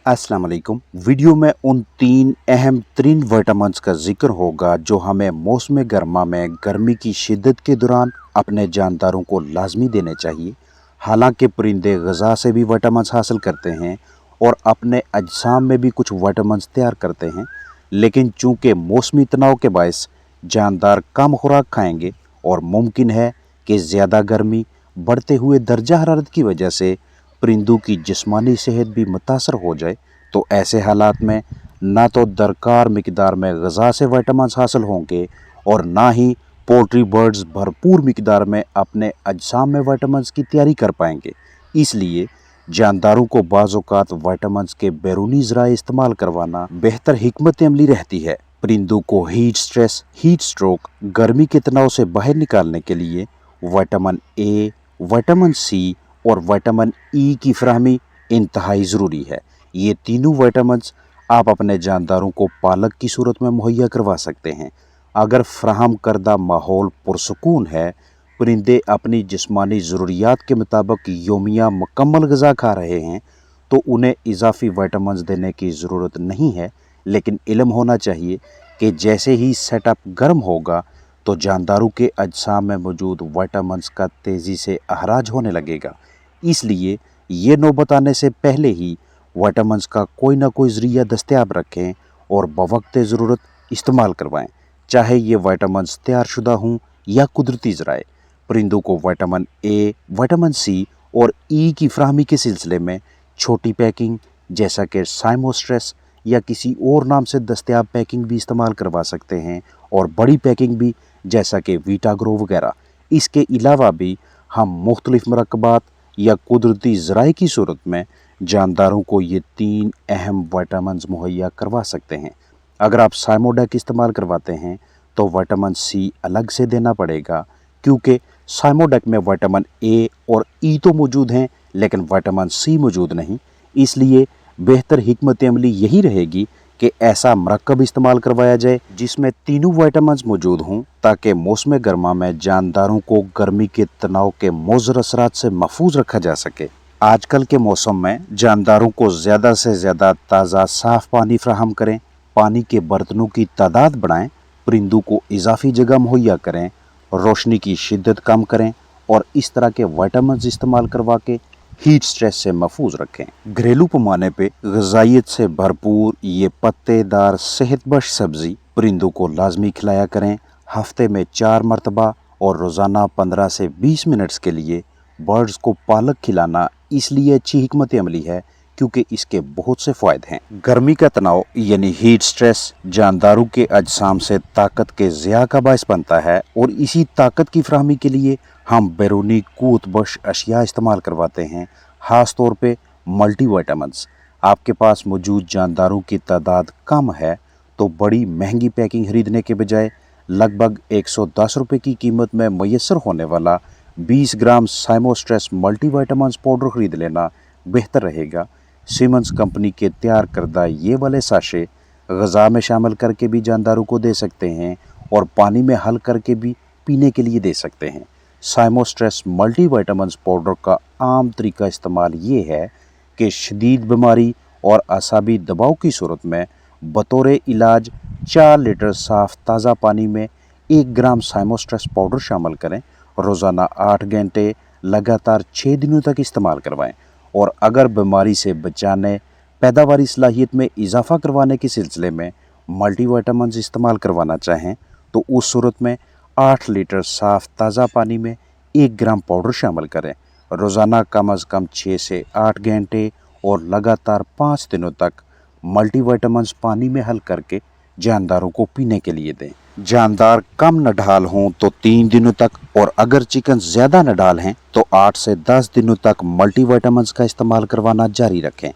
अस्सलाम वालेकुम। वीडियो में उन 3 अहम तरीन विटामिन्स का जिक्र होगा जो हमें मौसम गर्मा में गर्मी की शिद्दत के दौरान अपने जानदारों को लाजमी देने चाहिए। हालांकि परिंदे ग़िज़ा से भी विटामिन्स हासिल करते हैं और अपने अजसाम में भी कुछ विटामिन्स तैयार करते हैं, लेकिन चूँकि मौसमी तनाव के बायस जानदार कम खुराक खाएंगे और मुमकिन है कि ज़्यादा गर्मी, बढ़ते हुए दर्जा हरारत की वजह से परिंदों की जिस्मानी सेहत भी मुतासर हो जाए, तो ऐसे हालात में ना तो दरकार मिकदार में ग़िज़ा से विटामिन्स हासिल होंगे और ना ही पोल्ट्री बर्ड्स भरपूर मिकदार में अपने अजसाम में विटामिन्स की तैयारी कर पाएंगे। इसलिए जानदारों को बाज़ औक़ात विटामिन्स के बैरूनी ज़राए इस्तेमाल करवाना बेहतर हिकमत अमली रहती है। परिंदों को हीट स्ट्रेस, हीट स्ट्रोक, गर्मी के तनाव से बाहर निकालने के लिए विटामिन ए, विटामिन सी और विटामिन ई की फराहमी इंतहाई ज़रूरी है। ये तीनों विटामिन्स आप अपने जानदारों को पालक की सूरत में मुहैया करवा सकते हैं। अगर फ्राहम करदा माहौल पुरसकून है, परिंदे अपनी जिस्मानी ज़रूरियात के मुताबिक यौमिया मुकम्मल ग़िज़ा खा रहे हैं, तो उन्हें इजाफ़ी विटामिन्स देने की ज़रूरत नहीं है। लेकिन इल्म होना चाहिए कि जैसे ही सेटअप गर्म होगा तो जानदारों के अजसाम में मौजूद विटामिन्स का तेज़ी से अखराज होने लगेगा। इसलिए ये नौबत आने से पहले ही विटामिन्स का कोई ना कोई ज़रिया दस्तयाब रखें और बवक्त ज़रूरत इस्तेमाल करवाएं, चाहे ये विटामिन्स तैयार शुदा हों या कुदरती ज़राए। परिंदों को विटामिन ए, विटामिन सी और ई की फराहमी के सिलसिले में छोटी पैकिंग जैसा कि साइमोस्ट्रेस या किसी और नाम से दस्तयाब पैकिंग भी इस्तेमाल करवा सकते हैं, और बड़ी पैकिंग भी जैसा कि वीटाग्रो वगैरह। इसके अलावा भी हम मुख्तलिफ मरकबात या कुदरती ज़राए की सूरत में जानदारों को ये 3 अहम विटामिन्स मुहैया करवा सकते हैं। अगर आप साइमोडेक इस्तेमाल करवाते हैं तो विटामिन सी अलग से देना पड़ेगा, क्योंकि साइमोडेक में विटामिन ए और ई तो मौजूद हैं लेकिन विटामिन सी मौजूद नहीं। इसलिए बेहतर हिकमत अमली यही रहेगी कि ऐसा मरकब इस्तेमाल करवाया जाए जिसमें तीनों विटामिन्स मौजूद हों, ताकि मौसम गर्मा में जानदारों को गर्मी के तनाव के मुज़र असरात से महफूज रखा जा सके। आजकल के मौसम में जानदारों को ज़्यादा से ज़्यादा ताज़ा साफ़ पानी फराहम करें, पानी के बर्तनों की तादाद बढ़ाएं, परिंदों को इजाफी जगह मुहैया करें, रोशनी की शिद्दत कम करें और इस तरह के विटामिन्स इस्तेमाल करवा के हीट स्ट्रेस से महफूज रखें। घरेलू पैमाने पे ग़िज़ाइयत से भरपूर ये पत्तेदार सेहतबख्श सब्ज़ी परिंदों को लाजमी खिलाया करें। हफ्ते में 4 मरतबा और रोज़ाना 15 से 20 मिनट्स के लिए बर्ड्स को पालक खिलाना इसलिए अच्छी हिकमत अमली है क्योंकि इसके बहुत से फ़ायदे हैं। गर्मी का तनाव यानी हीट स्ट्रेस जानदारों के अजसाम से ताकत के ज़िया का बायस बनता है, और इसी ताकत की फराहमी के लिए हम बैरूनी क़ुव्वत बख्श अशिया इस्तेमाल करवाते हैं, ख़ास तौर पे मल्टी विटामिन्स। आपके पास मौजूद जानदारों की तादाद कम है तो बड़ी महंगी पैकिंग खरीदने के बजाय लगभग 110 रुपये की कीमत में मैसर होने वाला 20 ग्राम साइमोस्ट्रेस मल्टी विटामिन्स पाउडर ख़रीद लेना बेहतर रहेगा। सीमेंस कंपनी के तैयार करदा ये वाले साशे ग़िज़ा में शामिल करके भी जानदारों को दे सकते हैं और पानी में हल करके भी पीने के लिए दे सकते हैं। साइमोस्ट्रेस मल्टी विटामिन्स पाउडर का आम तरीका इस्तेमाल ये है कि शदीद बीमारी और असाबी दबाव की सूरत में बतौर इलाज 4 लीटर साफ़ ताज़ा पानी में 1 ग्राम साइमोस्ट्रेस पाउडर शामिल करें। रोज़ाना 8 घंटे लगातार 6 दिनों तक इस्तेमाल करवाएं, और अगर बीमारी से बचाने, पैदावारी सलाहियत में इजाफ़ा करवाने के सिलसिले में मल्टी विटामिन्स इस्तेमाल करवाना चाहें तो उस सूरत में 8 लीटर साफ़ ताज़ा पानी में 1 ग्राम पाउडर शामिल करें। रोज़ाना कम अज़ कम 6 से 8 घंटे और लगातार 5 दिनों तक मल्टी विटामिन्स पानी में हल करके जानदारों को पीने के लिए दें। जानदार कम नडाल हों तो 3 दिनों तक, और अगर चिकन ज़्यादा नडाल हैं तो 8 से 10 दिनों तक मल्टी विटामिन्स का इस्तेमाल करवाना जारी रखें।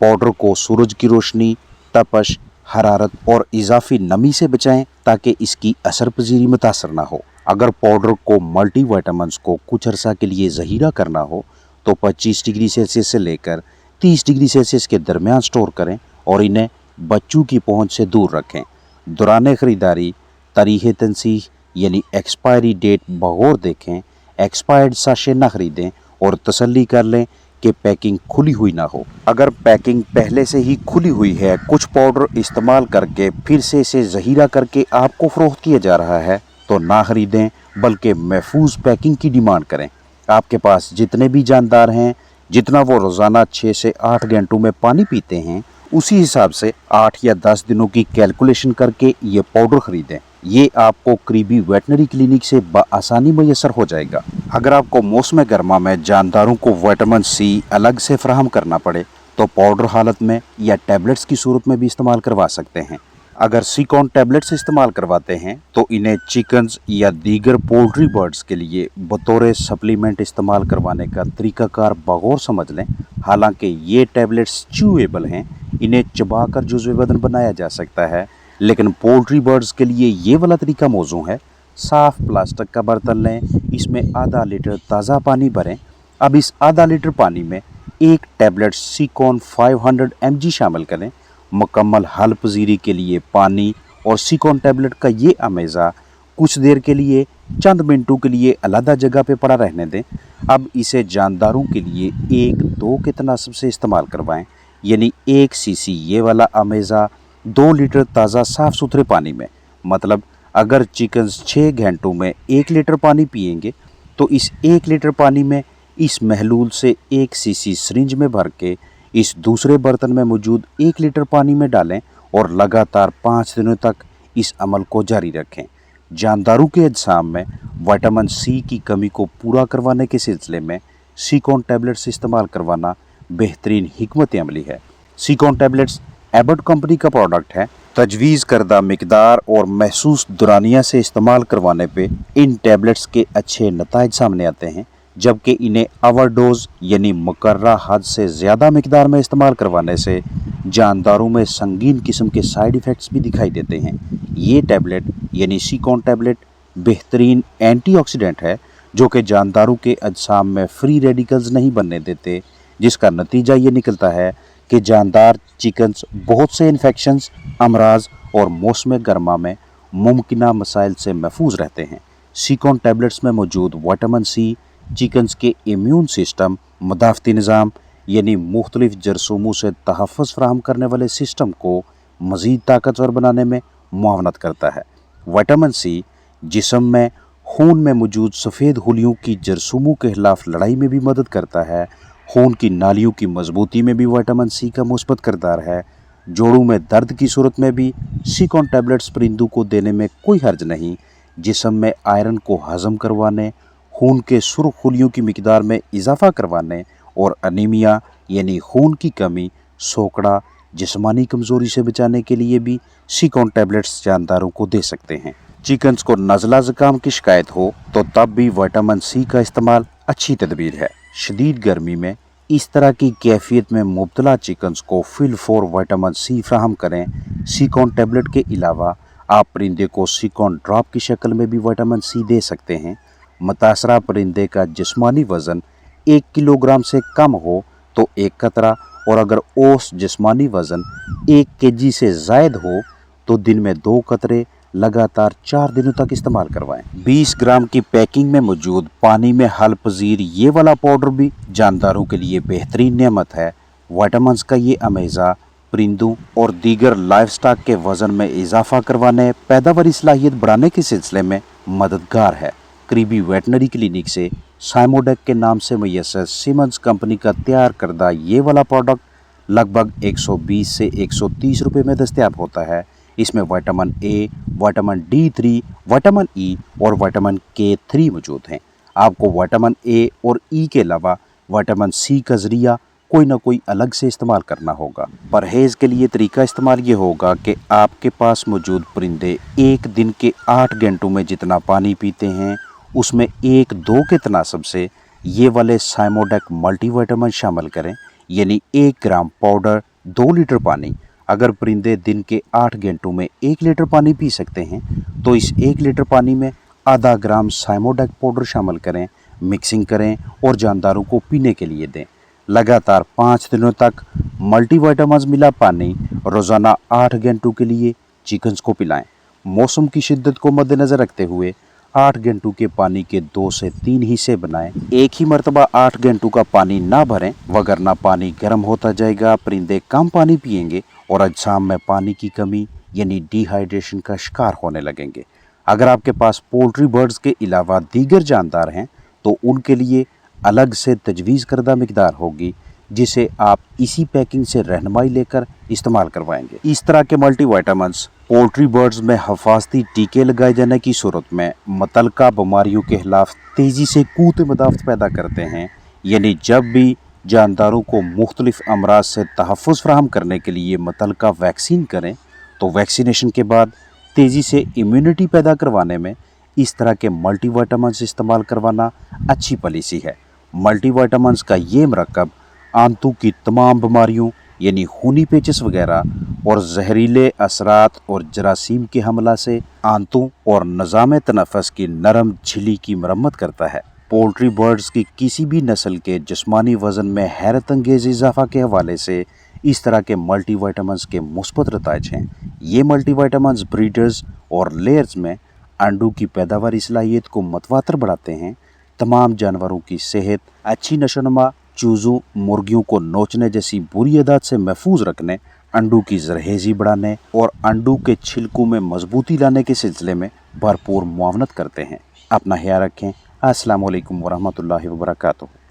पाउडर को सूरज की रोशनी, तपश, हरारत और इजाफी नमी से बचाएं ताकि इसकी असर पजीरी मुतासर ना हो। अगर पाउडर को मल्टी विटामिन्स को कुछ अरसा के लिए ज़हीरा करना हो तो 25 डिग्री सेल्सियस से लेकर 30 डिग्री सेल्सियस के दरमियान स्टोर करें और इन्हें बच्चों की पहुंच से दूर रखें। दौरान ख़रीदारी तारीख़ तनसीह यानी एक्सपायरी डेट बगौर देखें। एक्सपायर्ड साशे ना ख़रीदें और तसल्ली कर लें कि पैकिंग खुली हुई ना हो। अगर पैकिंग पहले से ही खुली हुई है, कुछ पाउडर इस्तेमाल करके फिर से इसे जहीरा करके आपको फरोख्त किया जा रहा है, तो ना खरीदें, बल्कि महफूज पैकिंग की डिमांड करें। आपके पास जितने भी जानदार हैं, जितना वो रोज़ाना 6 से 8 घंटों में पानी पीते हैं, उसी हिसाब से 8 या 10 दिनों की कैलकुलेशन करके ये पाउडर खरीदें। ये आपको करीबी वेटनरी क्लिनिक से बआसानी मैसर हो जाएगा। अगर आपको मौसम गर्मा में जानदारों को विटामिन सी अलग से फराहम करना पड़े, तो पाउडर हालत में या टैबलेट्स की सूरत में भी इस्तेमाल करवा सकते हैं। अगर सिकॉन टैबलेट्स इस्तेमाल करवाते हैं, तो इन्हें चिकन्स या दीगर पोल्ट्री बर्ड्स के लिए बतौर सप्लीमेंट इस्तेमाल करवाने का तरीकाकार बगौर समझ लें। हालांकि ये टैबलेट्स च्यूएबल हैं, इन्हें चबाकर जुज़्व बदन बनाया जा सकता है, लेकिन पोल्ट्री बर्ड्स के लिए ये वाला तरीका मौजू है। साफ़ प्लास्टिक का बर्तन लें, इसमें आधा लीटर ताज़ा पानी भरें। अब इस आधा लीटर पानी में एक टैबलेट सिकॉन 500 mg शामिल करें। मुकम्मल हल पजीरी के लिए पानी और सिकॉन टैबलेट का ये अमेज़ा कुछ देर के लिए, चंद मिनटों के लिए अलग जगह पे पड़ा रहने दें। अब इसे जानदारों के लिए 1-2 के तनासब से इस्तेमाल करवाएं, यानी 1 सीसी ये वाला अमेज़ा 2 लीटर ताज़ा साफ़ सुथरे पानी में। मतलब अगर चिकन्स 6 घंटों में 1 लीटर पानी पिएंगे, तो इस 1 लीटर पानी में इस महलूल से 1 सीसी सिरिंज में भर के इस दूसरे बर्तन में मौजूद 1 लीटर पानी में डालें और लगातार 5 दिनों तक इस अमल को जारी रखें। जानदारों के अजसाम में विटामिन सी की कमी को पूरा करवाने के सिलसिले में सिकॉन टैबलेट्स इस्तेमाल करवाना बेहतरीन हिकमत अमली है। सिकॉन टैबलेट्स एबट कंपनी का प्रोडक्ट है। तजवीज़ करदा मिकदार और महसूस दुरानिया से इस्तेमाल करवाने पे इन टैबलेट्स के अच्छे नताइज सामने आते हैं, जबकि इन्हें ओवरडोज यानी मुकर्रा हद से ज़्यादा मिकदार में इस्तेमाल करवाने से जानदारों में संगीन किस्म के साइड इफ़ेक्ट्स भी दिखाई देते हैं। ये टैबलेट यानी सिकॉन टैबलेट बेहतरीन एंटीऑक्सीडेंट है, जो कि जानदारों के अजसाम में फ्री रेडिकल्स नहीं बनने देते, जिसका नतीजा ये निकलता है कि जानदार चिकन्स बहुत से इन्फेक्शंस, अमराज और मौसम गर्मा में मुमकिना मसाइल से महफूज रहते हैं। सिकॉन टैबलेट्स में मौजूद विटामिन सी चिकन्स के इम्यून सिस्टम, मदाफ़ती निज़ाम यानी मुख्तलिफ जरासीमों से तहफ़्फ़ुज़ फराहम करने वाले सिस्टम को मज़ीद ताकतवर बनाने में मुआवनत करता है। विटामिन सी जिस्म में खून में मौजूद सफ़ेद हुलियों की जरासीमों के खिलाफ लड़ाई में भी मदद करता है। खून की नालियों की मजबूती में भी विटामिन सी का मुस्बत किरदार है। जोड़ों में दर्द की सूरत में भी सिकॉन टैबलेट्स परिंदों को देने में कोई हर्ज नहीं। जिस्म में आयरन को हज़म करवाने, खून के सुर्ख खुलियों की मिकदार में इजाफ़ा करवाने और अनीमिया यानी खून की कमी, सोकड़ा, जिस्मानी कमज़ोरी से बचाने के लिए भी सिकॉन टैबलेट्स जानदारों को दे सकते हैं। चिकन्स को नज़ला ज़ुकाम की शिकायत हो, तो तब भी विटामिन सी का इस्तेमाल अच्छी तदबीर है। शदीद गर्मी में इस तरह की कैफियत में मुब्तला चिकन्स को फिल फॉर विटामिन सी फराहम करें। सिकॉन टैबलेट के अलावा आप परिंदे को सिकॉन ड्रॉप की शक्ल में भी विटामिन सी दे सकते हैं। मुतासरा परिंदे का जिस्मानी वज़न 1 किलोग्राम से कम हो तो 1 कतरा, और अगर औस जिस्मानी वज़न 1 केजी से ज़ायद हो तो दिन में 2 कतरे लगातार 4 दिनों तक इस्तेमाल करवाएं। 20 ग्राम की पैकिंग में मौजूद पानी में हल पजीर ये वाला पाउडर भी जानदारों के लिए बेहतरीन नेमत है। विटामिन का ये अमेज़ा परिंदों और दीगर लाइफ स्टॉक के वज़न में इजाफा करवाने, पैदावारी सलाहियत बढ़ाने के सिलसिले में मददगार है। करीबी वेटनरी क्लिनिक से साइमोडेक के नाम से मैसर सीमेंस कंपनी का तैयार करदा ये वाला प्रोडक्ट लगभग 120 से 130 रुपये में दस्तयाब होता है। इसमें vitamin A, vitamin D3, vitamin E और विटामिन K3 मौजूद हैं। आपको विटामिन ए और ई के अलावा विटामिन सी का ज़रिया कोई ना कोई अलग से इस्तेमाल करना होगा। परहेज़ के लिए तरीका इस्तेमाल ये होगा कि आपके पास मौजूद परिंदे एक दिन के 8 घंटों में जितना पानी पीते हैं, उसमें 1-2 के तनासब से ये वाले साइमोडेक मल्टीविटामिन शामिल करें, यानी 1 ग्राम पाउडर 2 लीटर पानी। अगर परिंदे दिन के 8 घंटों में 1 लीटर पानी पी सकते हैं, तो इस 1 लीटर पानी में आधा ग्राम साइमोडेक पाउडर शामिल करें, मिक्सिंग करें और जानदारों को पीने के लिए दें। लगातार 5 दिनों तक मल्टीविटामिन मिला पानी रोज़ाना 8 घंटों के लिए चिकन्स को पिलाएं। मौसम की शिद्दत को मद्देनज़र रखते हुए 8 घंटों के पानी के 2 से 3 हिस्से बनाएं। एक ही मर्तबा 8 घंटों का पानी ना भरें, वगरना पानी गर्म होता जाएगा, परिंदे कम पानी पिएंगे और अजसाम में पानी की कमी यानी डिहाइड्रेशन का शिकार होने लगेंगे। अगर आपके पास पोल्ट्री बर्ड्स के अलावा दीगर जानदार हैं तो उनके लिए अलग से तजवीज़ करदा मिकदार होगी, जिसे आप इसी पैकिंग से रहनुमाई लेकर इस्तेमाल करवाएंगे। इस तरह के मल्टीविटामिन्स पोल्ट्री बर्ड्स में हिफाजती टीके लगाए जाने की सूरत में मुतल्लिका बीमारियों के खिलाफ तेज़ी से क़ुव्वत मदाफ़त पैदा करते हैं। यानी जब भी जानदारों को मुख्तलिफ अमराज से तहफ़्फ़ुज़ फ़राहम करने के लिए मुतल्लिका वैक्सीन करें तो वैक्सीनेशन के बाद तेज़ी से इम्यूनिटी पैदा करवाने में इस तरह के मल्टीविटामिन्स इस्तेमाल करवाना अच्छी पॉलिसी है। मल्टीविटामिन्स का ये मरकब आंतों की तमाम बीमारियों यानी खूनी पेचिश वगैरह और जहरीले असरात और जरासीम के हमला से आंतों और निज़ाम तनफ़्फ़ुस की नरम झिल्ली की मरम्मत करता है। पोल्ट्री बर्ड्स की किसी भी नस्ल के जिस्मानी वज़न में हैरत अंगेज़ इजाफा के हवाले से इस तरह के मल्टीविटामिन्स के मुस्बत नताइज हैं। ये मल्टीविटामिन्स ब्रीडर्स और लेयर्स में अंडों की पैदावारी सलाहियत को मतवातर बढ़ाते हैं, तमाम जानवरों की सेहत, अच्छी नशोनुमा, चूज़ों मुर्गियों को नोचने जैसी बुरी आदत से महफूज रखने, अंडों की जरहेज़ी बढ़ाने और अंडों के छिलकों में मजबूती लाने के सिलसिले में भरपूर मुआवनत करते हैं। अपना ख्याल रखें। अस्सलामु अलैकुम वरहमतुल्लाहि वबरकातुहू।